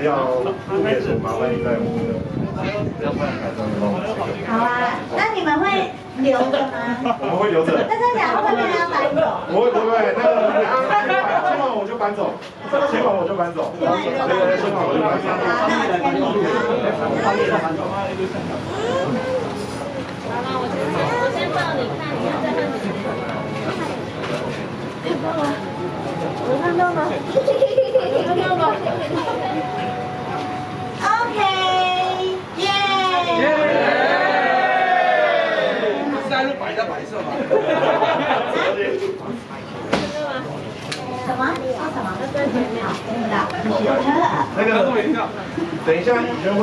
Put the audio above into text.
要不免俗，麻烦你在我们的不要办台上的帮我们。好啊，那你们会留着吗？我们会留着。那这样会不会要搬走？不会，那个签完我就搬走，签完我就搬走。签完我就搬走。好，那我签名。好了，我先抱你看，你要再换几个？我看到吗？看到吗？OK， 耶！是在路摆在白色吗？什么？说什么？在前面。听不到。那个，等一下，以轩会。